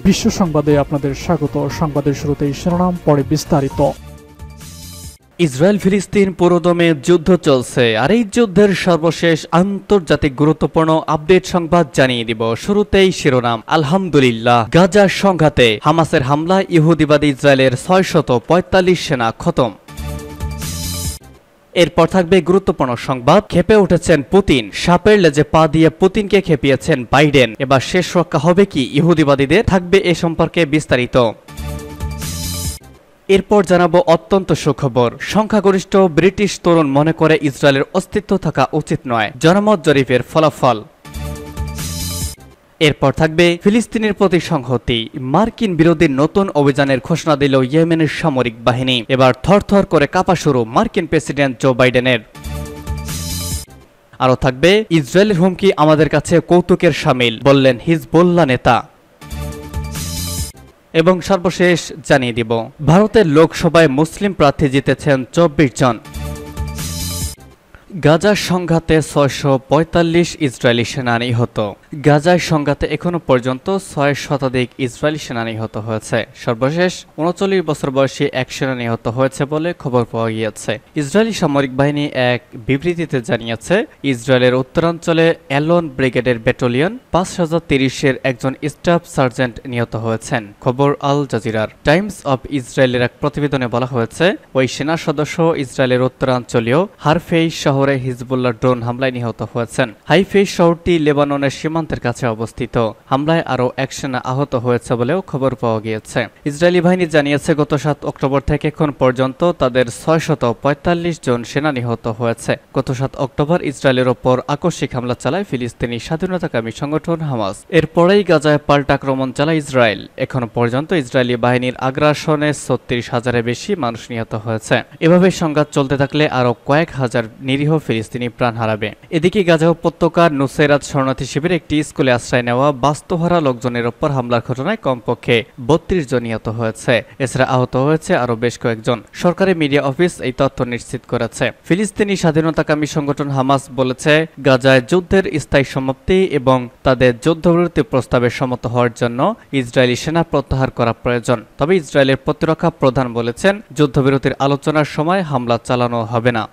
বিশ্ব সংবাদে আপনাদের স্বাগত। সংবাদের শুরুতেই শিরোনাম, পরে বিস্তারিত। ইসরায়েল ফিলিস্তিন পুরোদমে যুদ্ধ চলছে, আর এই যুদ্ধের সর্বশেষ আন্তর্জাতিক গুরুত্বপূর্ণ আপডেট সংবাদ জানিয়ে দিব। শুরুতেই শিরোনাম। আলহামদুলিল্লাহ, গাজার সংঘাতে হামাসের হামলায় ইহুদিবাদী ইসরায়েলের 645 সেনা খতম। এরপর থাকবে গুরুত্বপূর্ণ সংবাদ। খেপে উঠেছেন পুতিন, সাপের লেজে পা দিয়ে পুতিনকে খেপিয়েছেন বাইডেন। এবার শেষ রক্ষা হবে কি ইহুদিবাদীদের? থাকবে এ সম্পর্কে বিস্তারিত। এরপর জানাবো অত্যন্ত সুখবর। সংখ্যাগরিষ্ঠ ব্রিটিশ তরুণ মনে করে ইসরায়েলের অস্তিত্ব থাকা উচিত নয়, জনমত জরিপের ফলাফল। এরপর থাকবে ফিলিস্তিনের প্রতি সংহতি, মার্কিন বিরোধী নতুন অভিযানের ঘোষণা দিল ইয়েমেনের সামরিক বাহিনী। এবার থরথর করে কাঁপা শুরু মার্কিন প্রেসিডেন্ট জো বাইডেনের। আরও থাকবে ইসরায়েলের হুমকি আমাদের কাছে কৌতুকের শামিল, বললেন হিজবুল্লাহ নেতা। এবং সর্বশেষ জানিয়ে দিব, ভারতের লোকসভায় মুসলিম প্রার্থী জিতেছেন 24 জন। গাজার সংঘাতে 645 ইসরায়েলি সেনা নিহত। গাজার সংঘাতে এখনো পর্যন্ত 6 শতাধিক ইসরায়েলি সেনা নিহত হয়েছে। সর্বশেষ 39 বছর বয়সী এক সেনা নিহত হয়েছে বলে খবর পাওয়া গিয়েছে। ইসরায়েলি সামরিক বাহিনী এক বিবৃতিতে জানিয়েছে, ইসরায়েলের উত্তরাঞ্চলে অ্যালন ব্রিগেডের ব্যাটালিয়ন 5030-এর একজন স্টাফ সার্জেন্ট নিহত হয়েছেন। খবর আল জাজিরার। টাইমস অব ইসরায়েলের এক প্রতিবেদনে বলা হয়েছে, ওই সেনা সদস্য ইসরায়েলের উত্তরাঞ্চলীয় হারফেই শহরে হিজবুল্লাহ ড্রোন হামলায় নিহত হয়েছেন। হাইফেই শহরটি লেবাননের সীমান্তের কাছে অবস্থিত। হামলায় আরও এক সেনা আহত হয়েছে বলেও খবর পাওয়া গিয়েছে। ইসরায়েলি বাহিনী জানিয়েছে, গত 7 অক্টোবর থেকে এখন পর্যন্ত তাদের 645 জন সেনা নিহত হয়েছে। গত 7 অক্টোবর ইসরায়েলের ওপর আকস্মিক হামলা চালায় ফিলিস্তিনি স্বাধীনতাকামী সংগঠন হামাস। এরপরেই গাজায় পাল্টা আক্রমণ চালায় ইসরায়েল। এখনো পর্যন্ত ইসরায়েলি বাহিনীর আগ্রাসনে 36,000-এর বেশি মানুষ নিহত হয়েছে। এভাবে সংঘাত চলতে থাকলে আরও কয়েক হাজার নিরীহ ফিলিস্তিনি প্রাণ হারাবে। এদিকে গাজা উপত্যকার নুসেরাত শরণার্থী শিবিরে একটি স্কুলে আশ্রয় নেওয়া বাস্তুহারা লোকজনের ওপর হামলার ঘটনায় কমপক্ষে 32 জন নিহত হয়েছে। এছাড়া আহত হয়েছে আরও বেশ কয়েকজন। সরকারি মিডিয়া অফিস এই তথ্য নিশ্চিত করেছে। ফিলিস্তিনি স্বাধীনতাকামী সংগঠন হামাস বলেছে, গাজায় যুদ্ধের স্থায়ী সমাপ্তি এবং তাদের যুদ্ধবিরতি প্রস্তাবে সম্মত হওয়ার জন্য ইসরায়েলি সেনা প্রত্যাহার করা প্রয়োজন। তবে ইসরায়েলের প্রতিরক্ষা প্রধান বলেছেন, যুদ্ধবিরতির আলোচনার সময় হামলা চালানো হবে না।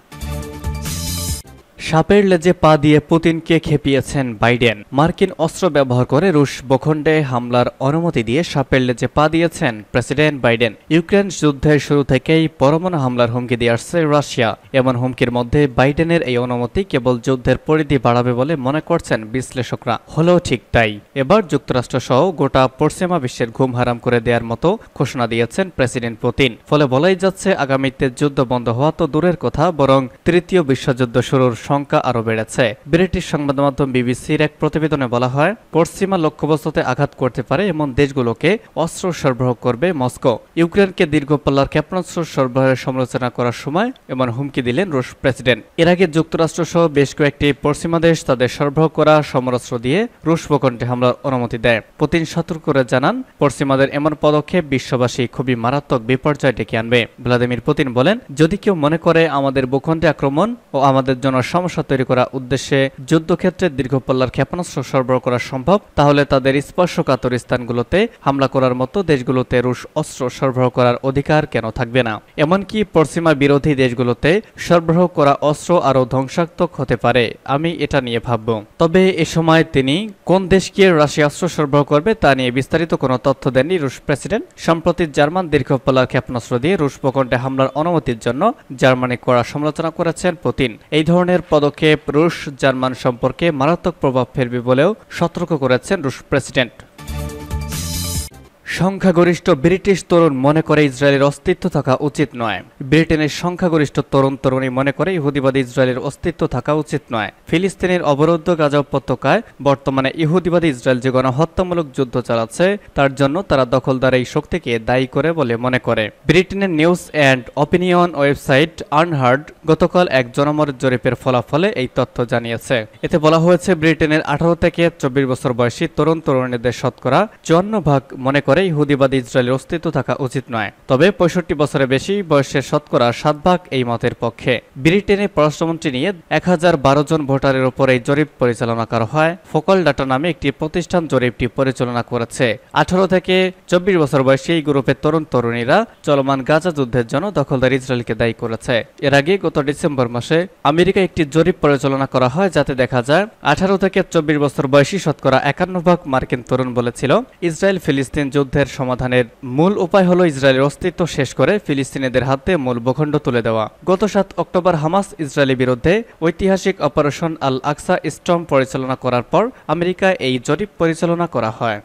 সাপের লেজে পা দিয়ে পুতিনকে খেপিয়েছেন বাইডেন। মার্কিন অস্ত্র ব্যবহার করে রুশ ভূখণ্ডে হামলার অনুমতি দিয়ে সাপের লেজে পা দিয়েছেন প্রেসিডেন্ট বাইডেন। ইউক্রেন যুদ্ধের শুরু থেকেই পরমাণু হামলার হুমকি দিয়ে আসছে রাশিয়া। এমন হুমকির মধ্যে বাইডেনের এই অনুমতি কেবল যুদ্ধের পরিধি বাড়াবে বলে মনে করছেন বিশ্লেষকরা। হলেও ঠিক তাই, এবার যুক্তরাষ্ট্র সহ গোটা পশ্চিমা বিশ্বের ঘুম হারাম করে দেওয়ার মতো ঘোষণা দিয়েছেন প্রেসিডেন্ট পুতিন। ফলে বলাই যাচ্ছে, আগামীতে যুদ্ধ বন্ধ হওয়া তো দূরের কথা, বরং তৃতীয় বিশ্বযুদ্ধ শুরুর সংখ্যা আরো বেড়েছে। ব্রিটিশ সংবাদ মাধ্যম বিবিসির এক প্রতিবেদনে বলা হয়, পশ্চিমা লক্ষ্যবস্তুতে আঘাত করতে পারে এমন দেশগুলোকে অস্ত্র সরবরাহ করবে মস্কো। ইউক্রেনকে দীর্ঘপাল্লার ক্ষেপণাস্ত্র সরবরাহের সমালোচনা করার সময় এমন হুমকি দিলেন রুশ প্রেসিডেন্ট। এর আগে যুক্তরাষ্ট্র সহ বেশ কয়েকটি পশ্চিমা দেশ তাদের সরবরাহ করা সমরাস্ত্র দিয়ে রুশ ভূখণ্ডে হামলার অনুমতি দেয়। পুতিন সতর্ক করে জানান, পশ্চিমাদের এমন পদক্ষেপ বিশ্ববাসী খুবই মারাত্মক বিপর্যয় ডেকে আনবে। ভ্লাদিমির পুতিন বলেন, যদি কেউ মনে করে আমাদের ভূখণ্ডে আক্রমণ ও আমাদের জন্য সমস্যা তৈরি করা উদ্দেশ্যে যুদ্ধক্ষেত্রে দীর্ঘপল্লার ক্ষেপণাস্ত্র সরবরাহ করা সম্ভব, তাহলে তাদের স্পর্শকাতর স্থানগুলোতে হামলা করার মতো দেশগুলোতে রুশ অস্ত্র সরবরাহ করার অধিকার কেন থাকবে না? এমনকি পশ্চিমা বিরোধী দেশগুলোতে সরবরাহ করা অস্ত্র আরও ধ্বংসাত্মক হতে পারে, আমি এটা নিয়ে ভাবব। তবে এ সময় তিনি কোন দেশকে রাশিয়া অস্ত্র সরবরাহ করবে তা নিয়ে বিস্তারিত কোনো তথ্য দেননি রুশ প্রেসিডেন্ট। সম্প্রতি জার্মান দীর্ঘপল্লার ক্ষেপণাস্ত্র দিয়ে রুশ ভূখণ্ডে হামলার অনুমতির জন্য জার্মানি কড়া সমালোচনা করেছেন পুতিন। এই ধরনের পদক্ষেপ রুশ জার্মান সম্পর্কে মারাত্মক প্রভাব ফেলবে বলেও সতর্ক করেছেন রুশ প্রেসিডেন্ট। সংখ্যাগরিষ্ঠ ব্রিটিশ তরুণ মনে করে ইসরায়েলের অস্তিত্ব থাকা উচিত নয়। ব্রিটেনের সংখ্যাগরিষ্ঠ তরুণী মনে করে ইহুদিবাদী ইসরায়েলের অস্তিত্ব থাকা উচিত নয়। ফিলিস্তিনের অবরুদ্ধ গাজা উপত্যকায় বর্তমানে ইহুদিবাদী ইসরায়েল যে গণহত্যামূলক যুদ্ধ চালাচ্ছে, তার জন্য তারা দখলদার এই শক্তিকে দায়ী করে বলে মনে করে। ব্রিটেনের news and opinion website unheard গতকাল এক জনমত জরিপের ফলাফলে এই তথ্য জানিয়েছে। এতে বলা হয়েছে, ব্রিটেনের 18 থেকে 24 বছর বয়সী তরুণীদের শতকরা 54% মনে করে পরে ইহুদিবাদী ইসরায়েলের অস্তিত্ব থাকা উচিত নয়। তবে 65 বছরের বেশি বয়সের শতকরা 7% এই মতের পক্ষে। ব্রিটেনে পররাষ্ট্রমন্ত্রী নিয়ে 1012 জন ভোটারের উপর এই জরিপ পরিচালনা করা হয়। ফোকাল ডাটা নামে একটি প্রতিষ্ঠান জরিপটি পরিচালনা করেছে। 18 থেকে 24 বছর বয়সী এই গ্রুপের তরুণ-তরুণীরা চলমান গাজা যুদ্ধের জন্য দখলদার ইসরায়েলকে দায়ী করেছে। এর আগে গত ডিসেম্বর মাসে আমেরিকায় একটি জরিপ পরিচালনা করা হয়, যাতে দেখা যায় 18 থেকে 24 বছর বয়সী শতকরা 51% মার্কিন তরুণ বলেছিল ইসরায়েল ফিলিস্তিন যুদ্ধের সমাধানের মূল উপায় হলো ইসরায়েলের অস্তিত্ব শেষ করে ফিলিস্তিনিদের হাতে মূল ভূখণ্ড তুলে দেওয়া। গত 7 অক্টোবর হামাস ইসরায়েলের বিরুদ্ধে ঐতিহাসিক অপারেশন আল আকসা স্টর্ম পরিচালনা করার পর আমেরিকায় এই জরিপ পরিচালনা করা হয়।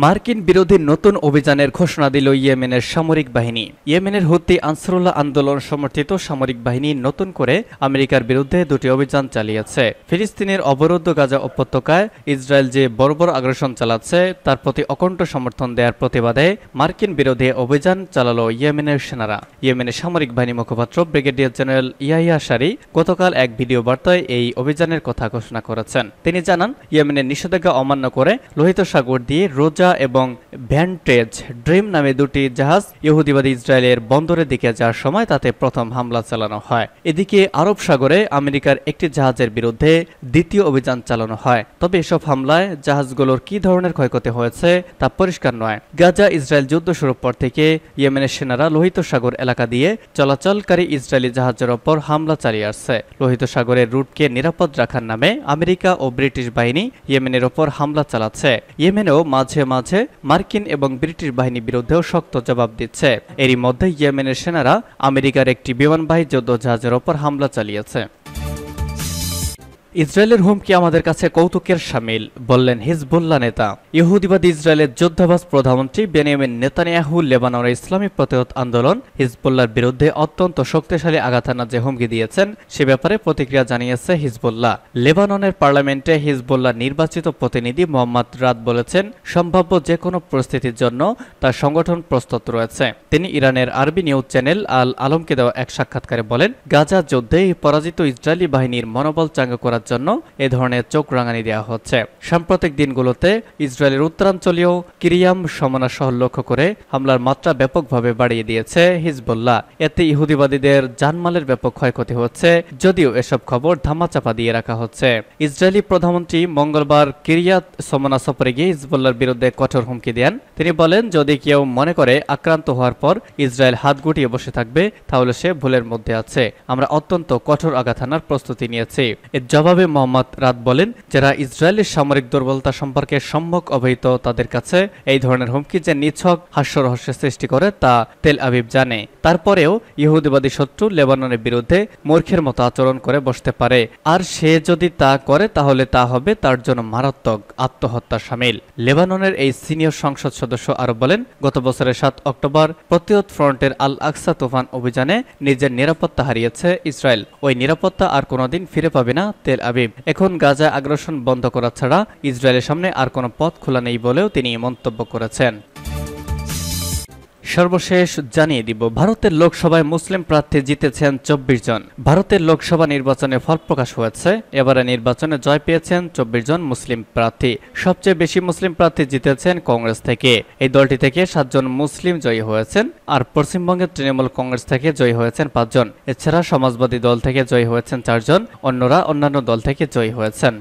মার্কিন বিরোধী নতুন অভিযানের ঘোষণা দিল ইয়েমেনের সামরিক বাহিনী। ইয়েমেনের হুতি আনসারুল্লাহ আন্দোলন সমর্থিত সামরিক বাহিনী নতুন করে আমেরিকার বিরুদ্ধে 2টি অভিযান চালিয়েছে। ফিলিস্তিনের অবরুদ্ধ গাজা উপত্যকায় ইসরায়েল যে বর্বর আগ্রাসন চালাচ্ছে তার প্রতি অকণ্ঠ সমর্থন দেওয়ার প্রতিবাদে মার্কিন বিরোধী অভিযান চালালো ইয়েমেনের সেনারা। ইয়েমেনের সামরিক বাহিনী মুখপাত্র ব্রিগেডিয়ার জেনারেল ইয়াহিয়া সারি গতকাল এক ভিডিও বার্তায় এই অভিযানের কথা ঘোষণা করেছেন। তিনি জানান, ইয়েমেনের নিষেধাজ্ঞা অমান্য করে লোহিত সাগর দিয়ে রোজা এবং ভ্যান্টেজ ড্রিম নামে 2টি জাহাজ ইহুদিবাদী ইসরায়েলের বন্দরের দিকে যাওয়ার সময় তাতে প্রথম হামলা চালানো হয়। এদিকে আরব সাগরে আমেরিকার একটি জাহাজের বিরুদ্ধে দ্বিতীয় অভিযান চালানো হয়। তবে এসব হামলায় জাহাজগুলোর কি ধরনের ক্ষয়ক্ষতি হয়েছে তা পরিষ্কার নয়। গাজা ইসরায়েল যুদ্ধ শুরুর পর থেকে ইয়েমেনের সেনারা লোহিত সাগর এলাকা দিয়ে চলাচলকারী ইসরায়েলি জাহাজের ওপর হামলা চালিয়ে আসছে। লোহিত সাগরের রুটকে নিরাপদ রাখার নামে আমেরিকা ও ব্রিটিশ বাহিনী ইয়েমেনের ওপর হামলা চালাচ্ছে। ইয়েমেনেও মাঝে মাঝে মার্কিন এবং ব্রিটিশ বাহিনীর বিরুদ্ধেও শক্ত জবাব দিচ্ছে। এরই মধ্যে ইয়েমেনের সেনারা আমেরিকার একটি বিমানবাহী যুদ্ধ জাহাজের ওপর হামলা চালিয়েছে। ইসরায়েলের হুমকি আমাদের কাছে কৌতুকের শামিল, বললেন হিজবুল্লাহ নেতা। ইহুদিবাদী ইসরায়েলের যুদ্ধাবাস প্রধানমন্ত্রী বেনিয়ামিন নেতানিয়াহু লেবাননের ইসলামী প্রতিরোধ আন্দোলন হিজবুল্লাহর বিরুদ্ধে অত্যন্ত শক্তিশালী আঘাত হানার যে হুমকি দিয়েছেন সে ব্যাপারে প্রতিক্রিয়া জানিয়েছে হিজবুল্লাহ। লেবাননের পার্লামেন্টে হিজবুল্লাহ নির্বাচিত প্রতিনিধি মোহাম্মদ রাদ বলেছেন, সম্ভাব্য যে কোনো পরিস্থিতির জন্য তার সংগঠন প্রস্তুত রয়েছে। তিনি ইরানের আরবি নিউজ চ্যানেল আল আলমকে দেওয়া এক সাক্ষাৎকারে বলেন, গাজা যুদ্ধে পরাজিত ইসরায়েলি বাহিনীর মনোবল চাঙ্গা করার জন্য এ ধরনের চোখ রাঙানি দেওয়া হচ্ছে। সাম্প্রতিক দিনগুলোতে ইসরায়েলের উত্তরাঞ্চলীয় কিরিয়াম সমনা শহর লক্ষ্য করে হামলার মাত্রা ব্যাপকভাবে বাড়িয়ে দিয়েছে হিজবুল্লাহ। এতে ইহুদিবাদীদের জানমালের ব্যাপক ক্ষয়ক্ষতি হচ্ছে, যদিও এসব খবর ধামাচাপা দিয়ে রাখা হচ্ছে। ইসরায়েলি প্রধানমন্ত্রী মঙ্গলবার কিরিয়াত সমনা সফরে গিয়ে হিজবুল্লাহর বিরুদ্ধে কঠোর হুমকি দেন। তিনি বলেন, যদি কেউ মনে করে আক্রান্ত হওয়ার পর ইসরায়েল হাত গুটিয়ে বসে থাকবে তাহলে সে ভুলের মধ্যে আছে। আমরা অত্যন্ত কঠোর আঘাত হানার প্রস্তুতি নিয়েছি। এর জবাবে মোহাম্মদ রাদ বলেন, যারা ইসরায়েলের সামরিক দুর্বলতা সম্পর্কে সম্যক অবহিত তাদের কাছে এই ধরনের হুমকি যে নিছক হাস্যরহস্যের সৃষ্টি করে তা তেল আবিব জানে। তারপরেও ইহুদিবাদী শত্রু লেবাননের বিরুদ্ধে মূর্খের মতো আচরণ করে বসতে পারে, আর সে যদি তা করে তাহলে তা হবে তার জন্য মারাত্মক আত্মহত্যা শামিল। লেবাননের এই সিনিয়র সংসদ সদস্য আরো বলেন, গত বছরের 7 অক্টোবর প্রতিরোধ ফ্রন্টের আল আকসা তুফান অভিযানে নিজের নিরাপত্তা হারিয়েছে ইসরায়েল। ওই নিরাপত্তা আর কোনোদিন ফিরে পাবে না তেল আবিব। এখন গাজা আগ্রাসন বন্ধ করা ছাড়া ইসরায়েলের সামনে আর কোনো পথ খোলা নেই বলেও তিনি মন্তব্য করেছেন। সর্বশেষ জানিয়ে দিব, ভারতের লোকসভায় মুসলিম প্রার্থী জিতেছেন 24 জন। ভারতের লোকসভা নির্বাচনে ফল প্রকাশ হয়েছে। এবারে নির্বাচনে জয় পেয়েছেন 24 জন মুসলিম প্রার্থী। সবচেয়ে বেশি মুসলিম প্রার্থী জিতেছেন কংগ্রেস থেকে। এই দলটি থেকে 7 জন মুসলিম জয়ী হয়েছেন, আর পশ্চিমবঙ্গের তৃণমূল কংগ্রেস থেকে জয়ী হয়েছেন 5 জন। এছাড়া সমাজবাদী দল থেকে জয়ী হয়েছেন 4 জন, অন্যরা অন্যান্য দল থেকে জয়ী হয়েছেন।